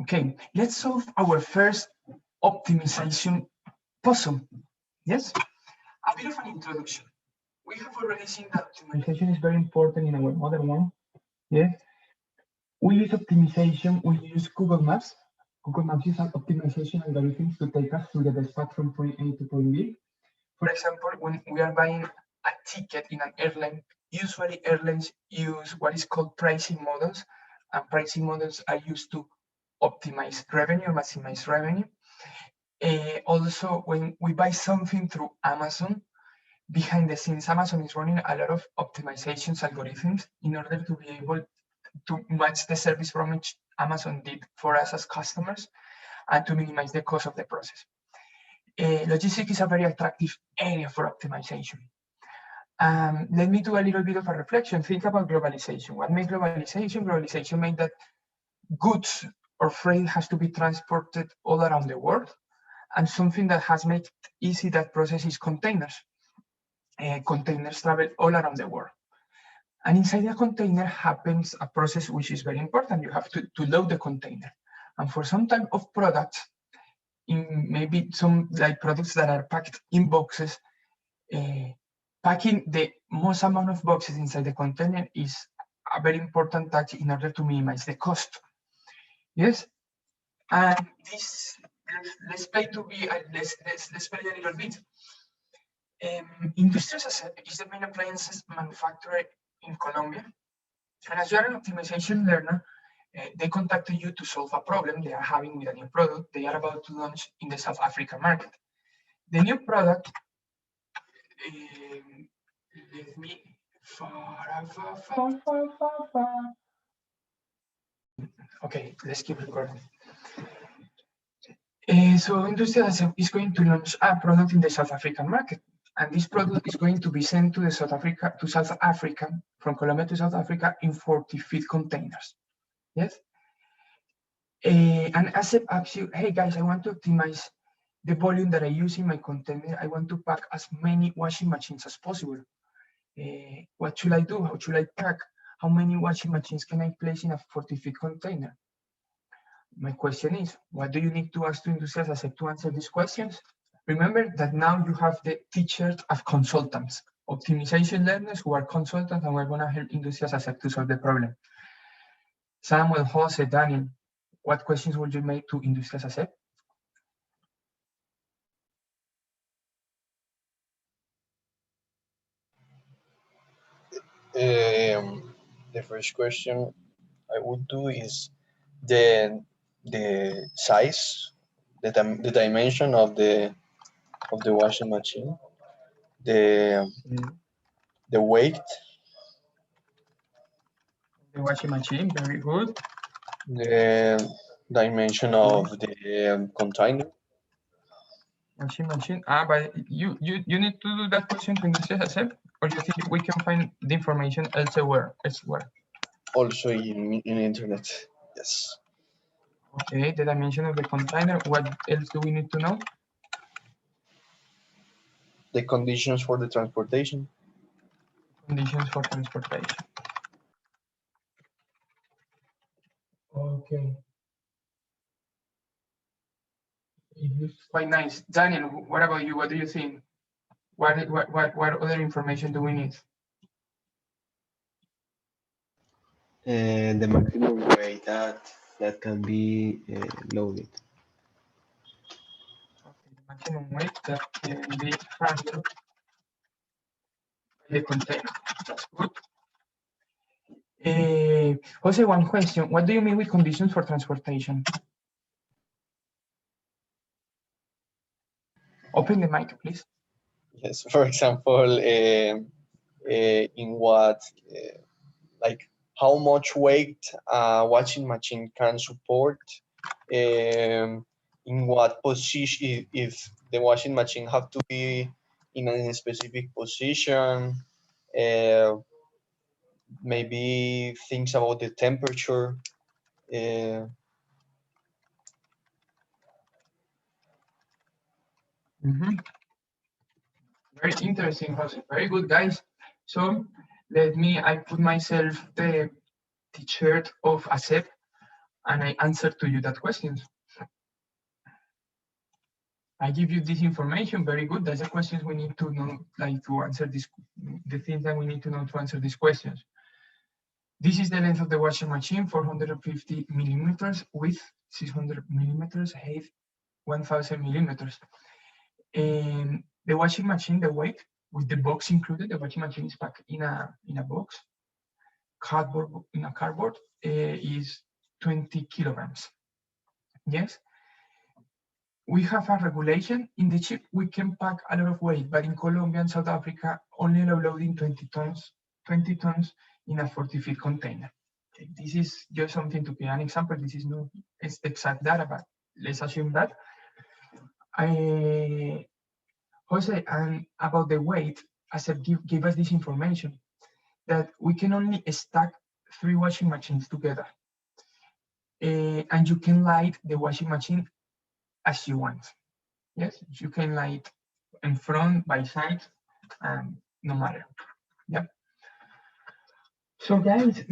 Okay, let's solve our first optimization puzzle. Yes, a bit of an introduction. We have already seen that optimization is very important in our modern one. Yes, we use optimization, we use Google Maps. Google Maps is an optimization algorithm to take us to the best path from point A to point B. For example, when we are buying a ticket in an airline, usually airlines use what is called pricing models, and pricing models are used to optimize revenue, maximize revenue. Also, when we buy something through Amazon, behind the scenes, Amazon is running a lot of optimizations algorithms in order to be able to match the service from which Amazon did for us as customers and to minimize the cost of the process. Logistics is a very attractive area for optimization. Let me do a little bit of a reflection. Think about globalization. What made globalization? Globalization made that goods or freight has to be transported all around the world. And something that has made easy that process is containers. Containers travel all around the world. And inside the container happens a process which is very important. You have to load the container. And for some type of products, in maybe some like products that are packed in boxes, packing the most amount of boxes inside the container is a very important task in order to minimize the cost. Yes, and this let's play to be let's play a little bit. Industrias ASEP is the main appliances manufacturer in Colombia, and as you are an optimization learner, they contacted you to solve a problem they are having with a new product they are about to launch in the South African market. The new product, let me okay, let's keep recording. So Industria is going to launch a product in the South African market, and this product is going to be sent to South Africa from Colombia to South Africa in 40-feet containers. Yes. And ASEP asks you, hey guys, I want to optimize the volume that I use in my container. I want to pack as many washing machines as possible. What should I do? How should I pack? How many washing machines can I place in a 40-feet container? My question is, what do you need to ask to Industrias ASEP to answer these questions? Remember that now you have the teachers of consultants, optimization learners who are consultants, and we're going to help Industrias ASEP to solve the problem. Samuel, Jose, Daniel, what questions would you make to Industrias ASEP? The first question I would do is the size, the dimension of the washing machine, the weight, the washing machine, very good. The dimension of the container. Washing machine. But you need to do that question to Industrias ASEP, or you think we can find the information elsewhere? Also in internet, yes. Okay, the dimension of the container. What else do we need to know? The conditions for the transportation. Conditions for transportation. Okay. It looks quite nice. Daniel, what about you? What do you think? What other information do we need? The maximum weight that can be loaded. Okay, the maximum weight that can be handled by the container. That's good. Jose, one question. What do you mean with conditions for transportation? Open the mic, please. Yes, for example, in what, like how much weight a washing machine can support, in what position, if the washing machine have to be in a specific position, maybe things about the temperature. Very interesting, Jose. Very good, guys. So I put myself the t-shirt of ASEP, and I answer to you that questions. I give you this information, very good. That's the questions we need to know, like to answer this, the things that we need to know to answer these questions. This is the length of the washing machine, 450 millimeters, width 600 millimeters, height 1000 millimeters. And the washing machine, the weight, with the box included, the washing machine is packed in a box, cardboard, is 20 kilograms. Yes. We have a regulation in the ship. We can pack a lot of weight, but in Colombia and South Africa, only allow loading 20 tons in a 40-feet container. Okay, this is just something to give an example. This is not exact data, but let's assume that. Jose, and about the weight, Asep give us this information that we can only stack 3 washing machines together. And you can light the washing machine as you want. Yes, you can light in front, by side, and no matter. Yeah. So guys,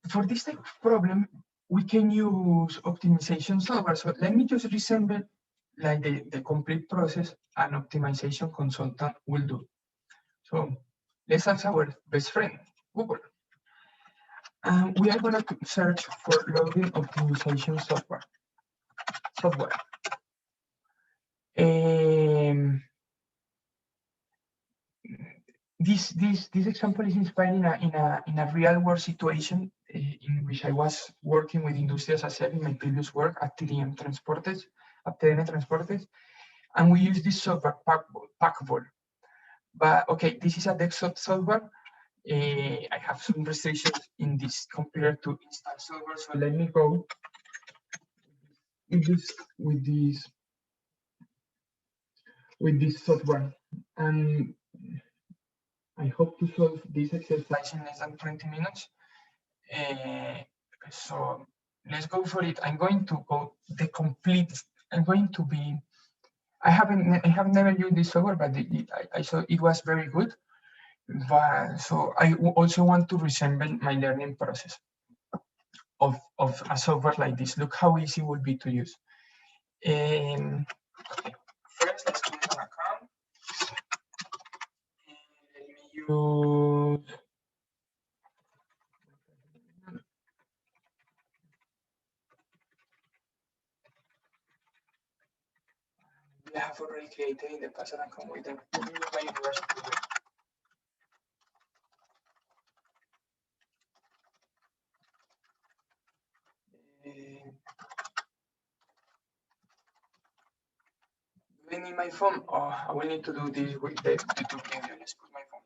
for this type of problem, we can use optimization software. So let me just resemble like the complete process an optimization consultant will do. So let's ask our best friend, Google. We are going to search for loading optimization software. This example is inspired in a real world situation in which I was working with Industrias ASEP in my previous work at TDM Transportes, and we use this software Packball. But okay, this is a desktop software. I have some restrictions in this computer to install software, so let me go with this software, and I hope to solve this exercise in less than 20 minutes. So let's go for it. I'm going to go the complete. I'm going to be. I have never used this software, but I saw it was very good. But so I also want to resemble my learning process of a software like this. Look how easy it will be to use. Okay. First, let's create an account. Let me use. We have already created in the past an account with them. My university. Do I need my phone? Oh, I will need to do this with the YouTube video. Let's put my phone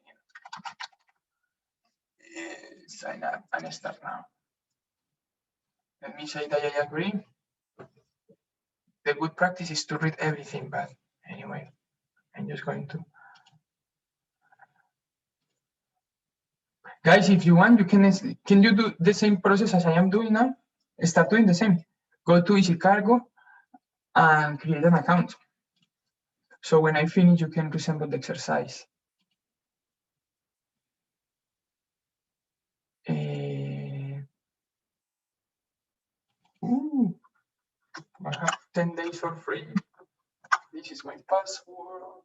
here. Sign up and start now. Let me say that I agree. The good practice is to read everything, but anyway, I'm just going to. Guys, if you want, you can you do the same process as I am doing now? Start doing the same. Go to Easy Cargo and create an account. So when I finish, you can resemble the exercise. I have 10 days for free. This is my password.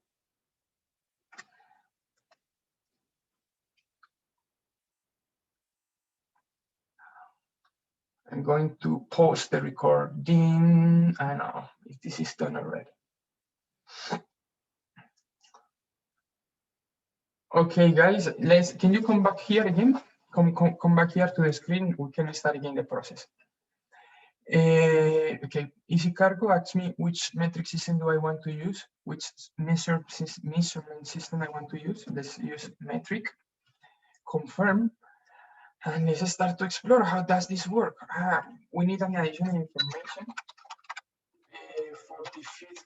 I'm going to pause the recording. I don't know if this is done already. Okay, guys, can you come back here again? Come back here to the screen. We can start again the process. Okay, Easy Cargo asks me which metric system do I want to use, which measurement system I want to use. Let's use metric, confirm, and let's start to explore how does this work. We need an additional information. 45th.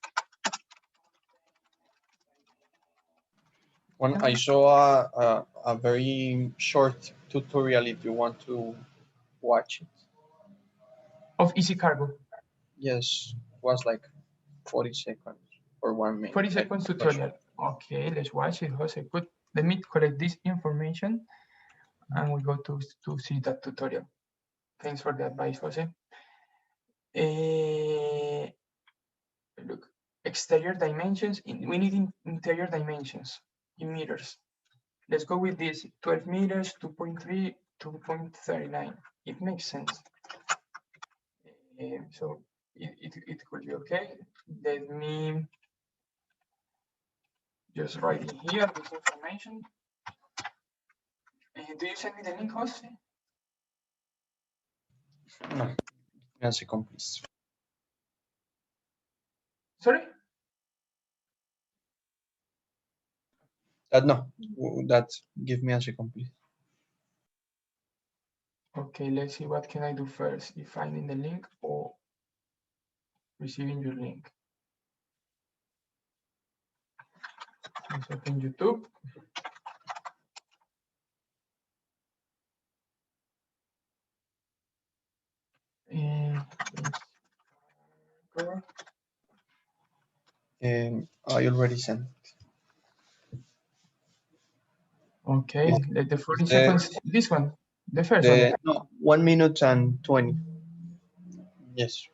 I saw a very short tutorial if you want to watch it. Of Easy Cargo. Yes, it was like 40 seconds or 1 minute. 40 seconds tutorial. Okay, let's watch it, Jose. Good. Let me collect this information and we go to see that tutorial. Thanks for the advice, Jose. Look, exterior dimensions. We need interior dimensions in meters. Let's go with this 12 meters, 2.3, 2.39. It makes sense. So it could be okay. Let me just write in here this information. Do you send me the link, Jose? No, give me a second, please. Sorry? No, give me a second, please. Okay, let's see what can I do first, if finding the link or receiving your link. Let's open YouTube. And I already sent. okay, let the 40 seconds, this one, the first one. No, 1 minute and 20. Yes.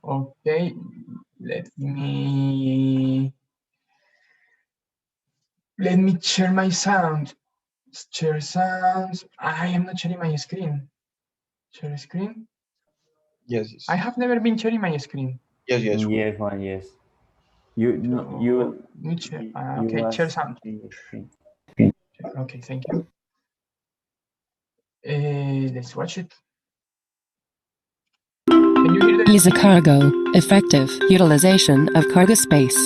Okay, let me share my sound. Share sounds. I am not sharing my screen. Share screen. Yes, yes. I have never been sharing my screen. Yes, yes. Yes, one, yes. Okay, share sound. Okay, thank you. Let's watch it. Can you hear that? Ease a cargo, effective utilization of cargo space.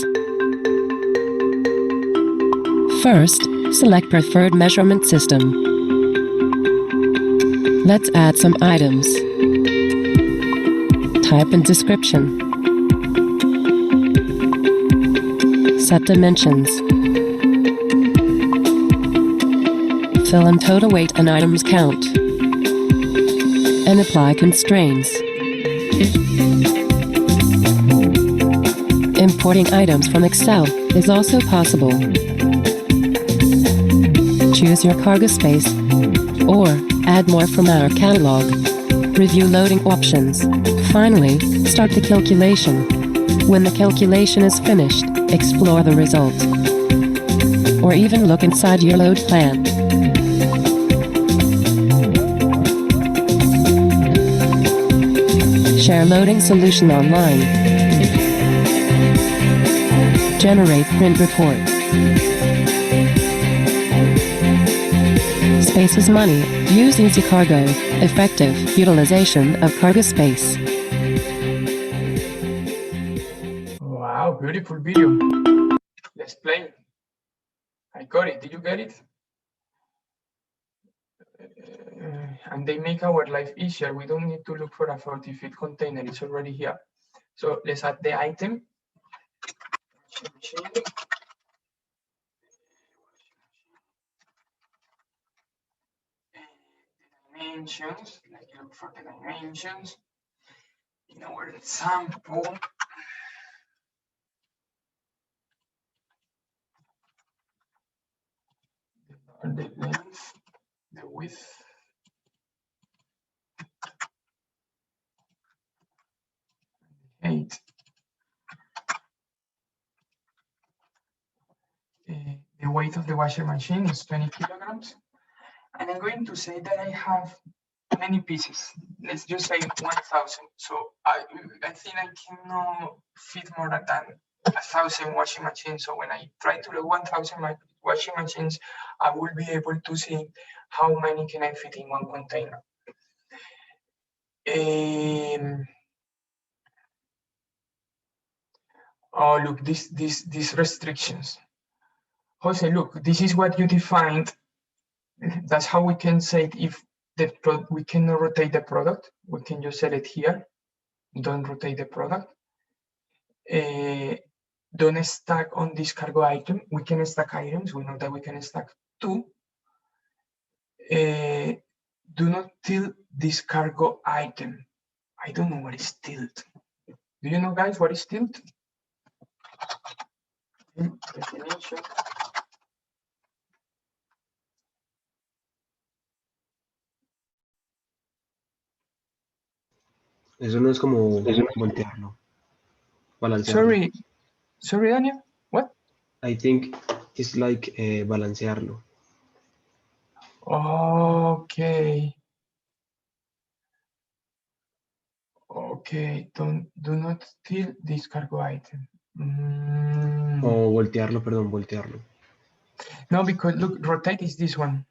First, select preferred measurement system. Let's add some items. Type in description. Set dimensions. Fill in total weight and items count. And apply constraints. Importing items from Excel is also possible. Choose your cargo space or add more from our catalog. Review loading options. Finally, start the calculation. When the calculation is finished, explore the result. Or even look inside your load plan. Share loading solution online. Generate print report. Space is money. Use Easy Cargo. Effective utilization of cargo space. Wow, beautiful video. Let's play. I got it. Did you get it? And they make our life easier. We don't need to look for a 40-feet container. It's already here. So let's add the item. Dimensions. Let's look for the dimensions in our example. The length, the width, height. The weight of the washer machine is 20 kilograms. And I'm going to say that I have many pieces. Let's just say 1,000. So I think I cannot fit more than 1,000 washing machines. So when I try to load 1,000 washing machines, I will be able to see how many can I fit in one container. Oh, look, these restrictions. Jose, look, this is what you defined. That's how we can say if we cannot rotate the product. We can just select here. Don't rotate the product. Don't stack on this cargo item. We can stack items. We know that we can stack 2. Do not tilt this cargo item. I don't know what is tilt. Do you know, guys, what is tilt? Definition. Eso no es como voltearlo, balancearlo. Sorry, Daniel. What? I think it's like balancearlo. Okay. Okay. Do not steal this cargo item. O voltearlo, perdón, voltearlo. No, because look, rotate is this one.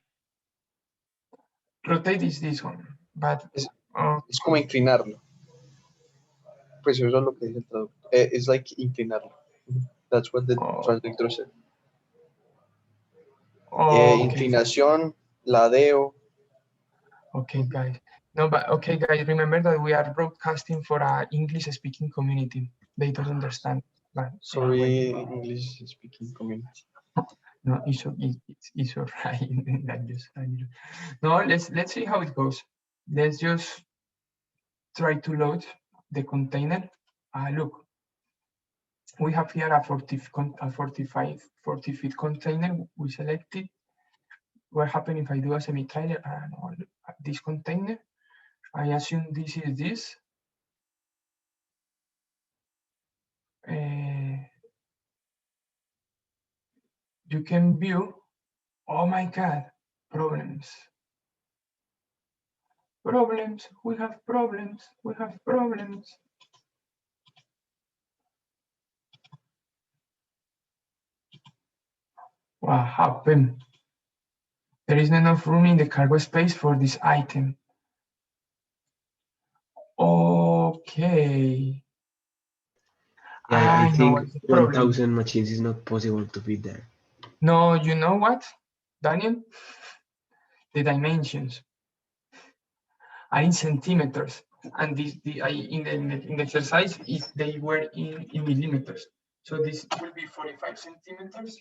Rotate is this one. But Es como inclinarlo. Pues eso es lo que dice el traductor. It's like inclinarlo. That's what the translator said. okay. Inclinación, ladeo. Okay, guys. No, but okay, guys. Remember that we are broadcasting for a English-speaking community. They don't understand. But Sorry, anyway. English speaking community. No, it's all right. No, let's see how it goes. Let's just try to load the container. Look, we have here a 40 feet container. We selected. What happens if I do a semi-trailer? No, this container. I assume this is this. You can view. Oh my God, problems. Problems. We have problems. We have problems. What happened? There is not enough room in the cargo space for this item. Okay. Yeah, I think what's the problem. 1,000 machines is not possible to fit there. No, you know what, Daniel? The dimensions are in centimeters, and in the exercise, if they were in millimeters. So this will be 45 centimeters,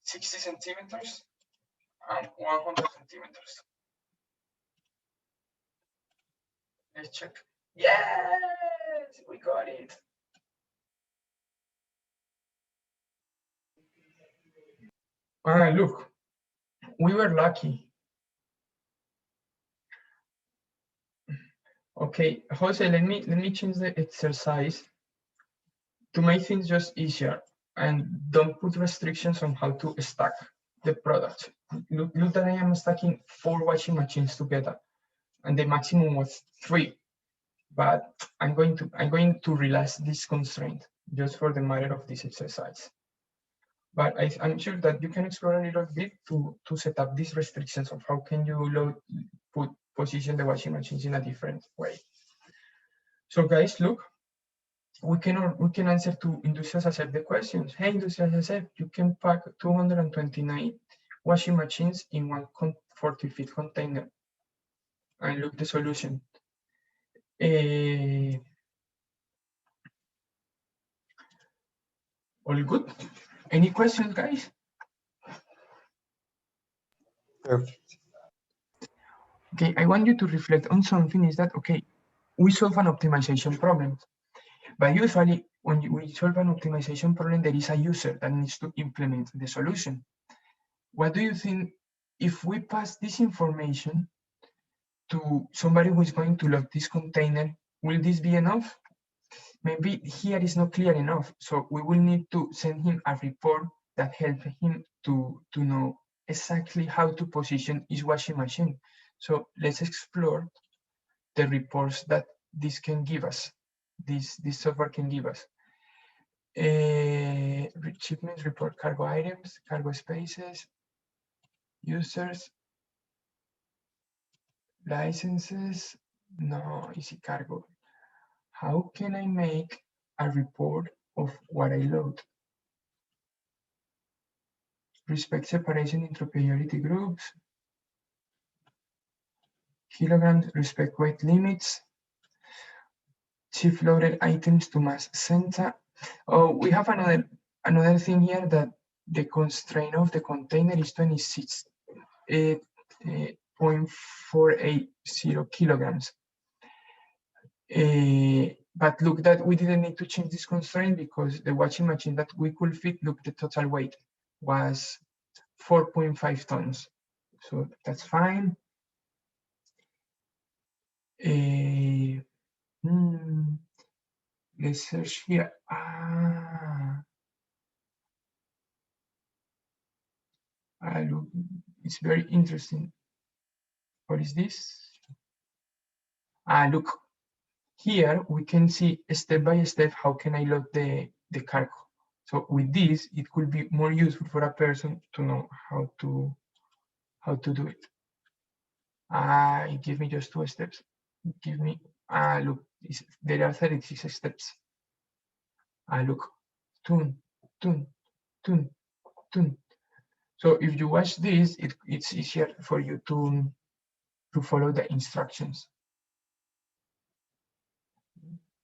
60 centimeters, and 100 centimeters. Let's check. Yes, we got it. Look, we were lucky. Okay, Jose, let me change the exercise to make things just easier, and don't put restrictions on how to stack the products. Look that I am stacking 4 washing machines together, and the maximum was 3. But I'm going to relax this constraint just for the matter of this exercise. But I'm sure that you can explore a little bit to set up these restrictions of how can you position the washing machines in a different way. So guys, look, we can answer to Industrias Acep the questions. Hey, Industrias Acep, you can pack 229 washing machines in one 40 feet container. And look the solution. All good? Any questions, guys? Perfect. Okay, I want you to reflect on something is that, okay, we solve an optimization problem. But usually when we solve an optimization problem, there is a user that needs to implement the solution. What do you think if we pass this information to somebody who is going to load this container, will this be enough? Maybe here is not clear enough. So we will need to send him a report that helps him to know exactly how to position his washing machine. So let's explore the reports that this can give us, this software can give us. Shipments report cargo items, cargo spaces, users, licenses, no, easy cargo. How can I make a report of what I load? Respect separation into priority groups, kilograms, respect weight limits, shift loaded items to mass center. Oh, we have another thing here that the constraint of the container is 26.480 kilograms. But look that we didn't need to change this constraint because the washing machine that we could fit, look, the total weight was 4.5 tons. So that's fine. Let's search here. Look, it's very interesting. What is this? Look, here we can see step by step how can I load the cargo. So with this, it could be more useful for a person to know how to do it. It gives me just 2 steps. Give me look, there are 36 steps. Look, tune, tune, tune, tune. So if you watch this, it's easier for you to follow the instructions.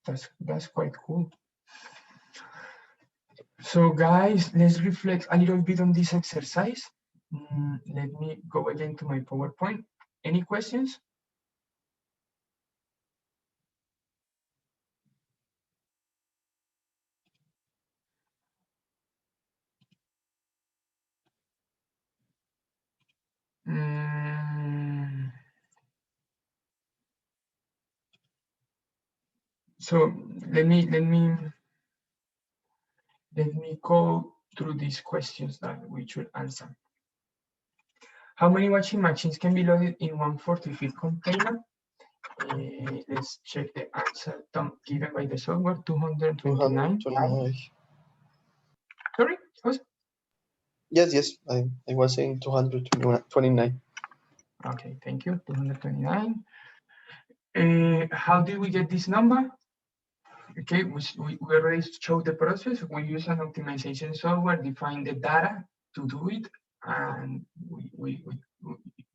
That's quite cool. So guys, let's reflect a little bit on this exercise. Let me go again to my PowerPoint. Any questions? So let me go through these questions that we should answer. How many washing machines can be loaded in one 40-feet container? Let's check the answer given by the software, 229. 229. Sorry, what? Yes, I was saying 229. Okay, thank you, 229. How did we get this number? Okay, we already showed the process. We use an optimization software, define the data to do it, and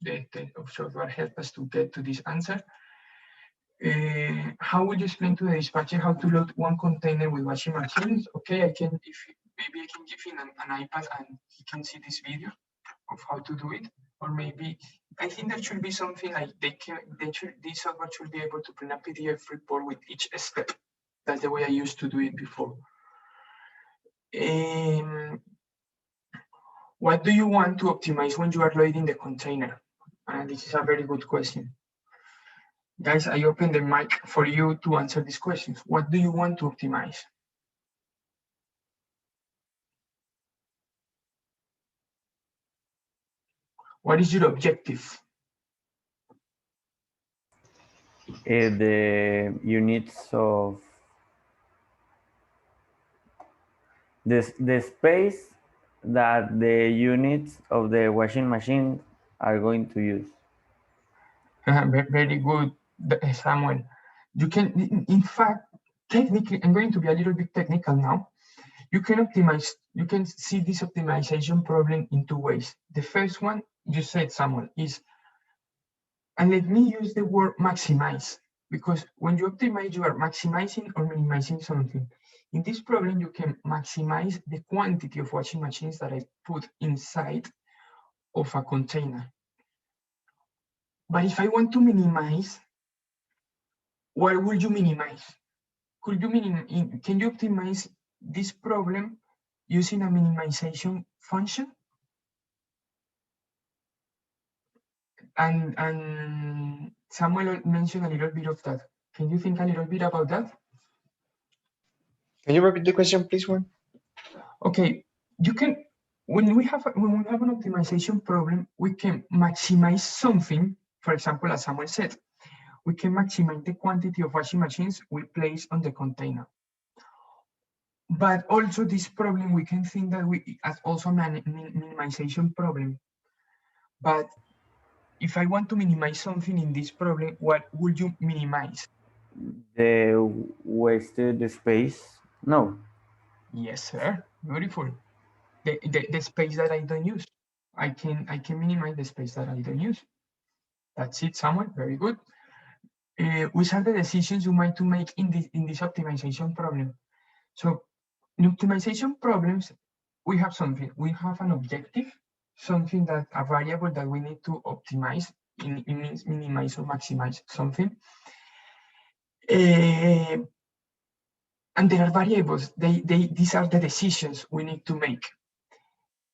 the software helped us to get to this answer. How would you explain to the dispatcher how to load one container with washing machines? Okay, maybe I can give him an iPad and he can see this video of how to do it. Or maybe, I think there should be something like this software should be able to print a PDF report with each step. That's the way I used to do it before. What do you want to optimize when you are loading the container? This is a very good question. Guys, I open the mic for you to answer these questions. What do you want to optimize? What is your objective? The units of the space that the units of the washing machine are going to use. Very good, Samuel. You can, in fact, technically, I'm going to be a little bit technical now. You can optimize, you can see this optimization problem in 2 ways. The first one, you said, Samuel, is, and let me use the word maximize, because when you optimize, you are maximizing or minimizing something. In this problem, you can maximize the quantity of washing machines that I put inside of a container. But if I want to minimize, what would you minimize? Can you optimize this problem using a minimization function? And Samuel mentioned a little bit of that. Can you think a little bit about that? Can you repeat the question, please, Juan? Okay, you can, when we have an optimization problem, we can maximize something. For example, as Samuel said, we can maximize the quantity of washing machines we place on the container. But also this problem, we can think that as also a minimization problem. But if I want to minimize something in this problem, what would you minimize? The wasted space? No. Yes, sir. Beautiful. The space that I don't use. I can minimize the space that I don't use. That's it, Samuel. Very good. Which are the decisions you might to make in this optimization problem? So in optimization problems, we have something. We have an objective, something that a variable that we need to optimize. It means minimize or maximize something. And there are variables. These are the decisions we need to make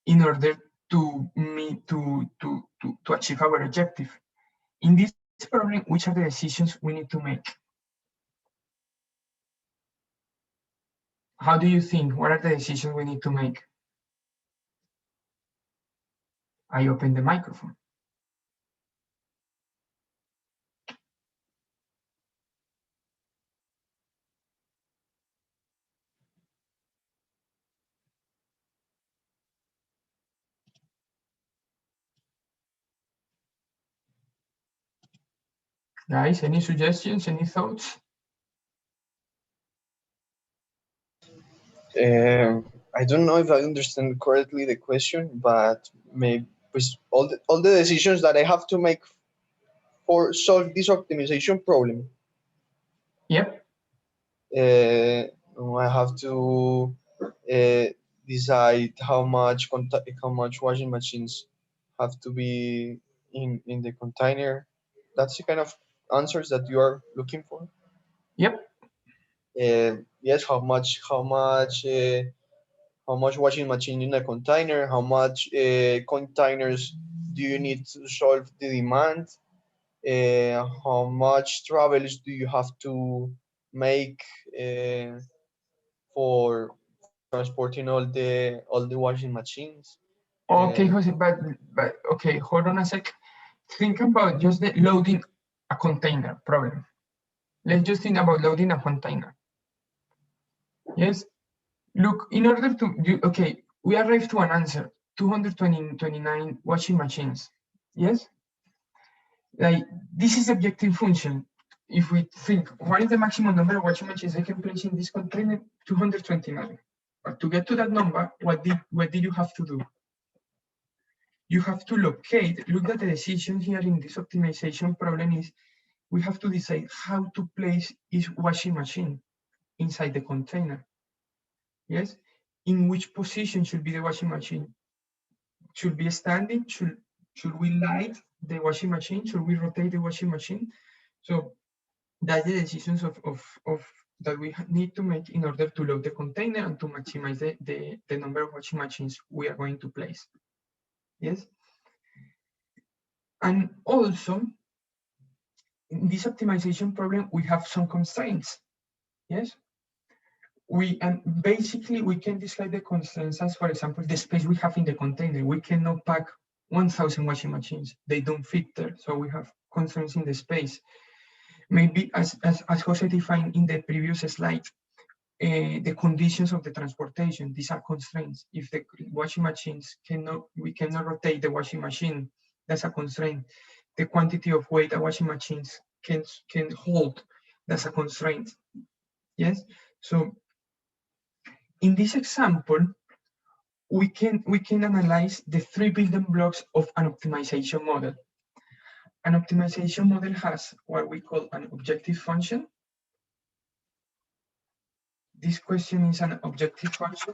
in order to achieve our objective. In this problem, which are the decisions we need to make? How do you think? What are the decisions we need to make? I open the microphone. Guys, any suggestions, any thoughts? I don't know if I understand correctly the question, but maybe all the decisions that I have to make for solve this optimization problem. Yep. I have to decide how much washing machines have to be in the container. That's the kind of answers that you are looking for. Yep. Yes, how much washing machine in a container, how much containers do you need to solve the demand, how much travels do you have to make for transporting all the washing machines. Okay, Jose, but okay, hold on a sec. Think about just the loading a container problem. Let's just think about loading a container. Yes. Look, in order to okay, we arrived to an answer: 229 washing machines. Yes. Like this is the objective function. If we think, what is the maximum number of washing machines I can place in this container? 229. But to get to that number, what did you have to do? You have to look at the decision here in this optimization problem is we have to decide how to place each washing machine inside the container. Yes, in which position should be the washing machine? Should be standing? Should we light the washing machine? Should we rotate the washing machine? So that's the decisions of that we need to make in order to load the container and to maximize the number of washing machines we are going to place. Yes. And also, in this optimization problem, we have some constraints. Yes. And basically we can describe the constraints as, for example, the space we have in the container. We cannot pack 1,000 washing machines. They don't fit there. So we have constraints in the space. Maybe as Jose defined in the previous slide, the conditions of the transportation, these are constraints. If the washing machines we cannot rotate the washing machine, that's a constraint. The quantity of weight a washing machines can hold, that's a constraint. Yes. So in this example, we can analyze the three building blocks of an optimization model. An optimization model has what we call an objective function. This question is an objective function.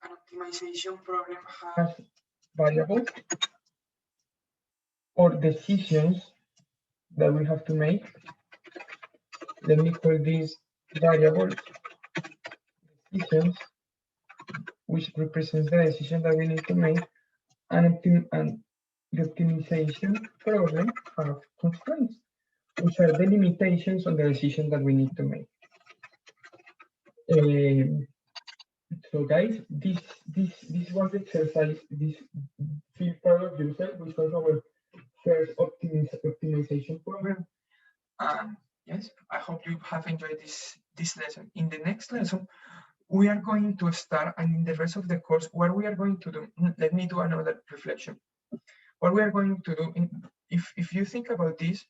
An optimization problem has variables or decisions that we have to make. Let me call these variables decisions, which represents the decision that we need to make. And the optimization problem have constraints, which are the limitations on the decision that we need to make. So guys, this was the exercise, this feel proud of yourself, which was our first optimization problem. Yes, I hope you have enjoyed this lesson. In the next lesson, we are going to start, and in the rest of the course, what we are going to do, let me do another reflection. What we are going to do, if you think about this,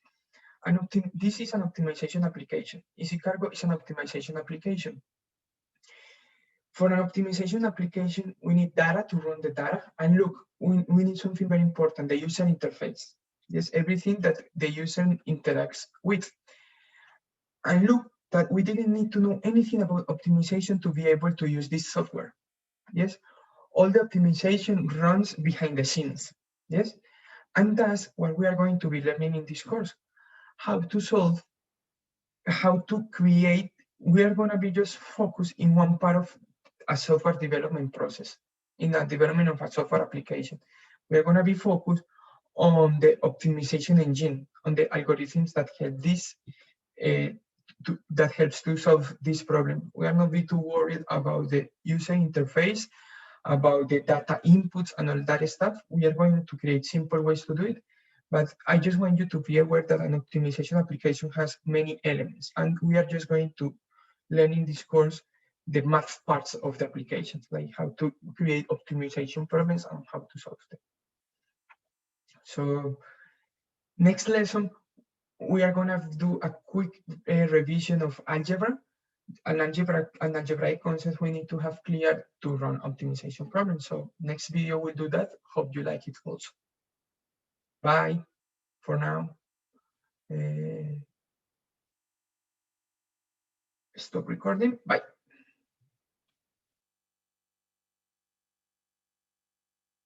this is an optimization application. Easy Cargo is an optimization application. For an optimization application, we need data to run the data. And look, we need something very important, the user interface. Yes, everything that the user interacts with. And look, that we didn't need to know anything about optimization to be able to use this software. Yes, all the optimization runs behind the scenes. Yes, and that's what we are going to be learning in this course. How to create, we are going to be just focused in one part of a software development process, in the development of a software application. We're going to be focused on the optimization engine, on the algorithms that help this that helps to solve this problem. We are not be too worried about the user interface, about the data inputs and all that stuff. We are going to create simple ways to do it. But I just want you to be aware that an optimization application has many elements, and we are just going to learn in this course the math parts of the applications, like how to create optimization problems and how to solve them. So next lesson, we are going to do a quick revision of algebra. An algebraic concept we need to have clear to run optimization problems. So next video we'll do that. Hope you like it also. Bye for now. Stop recording. Bye.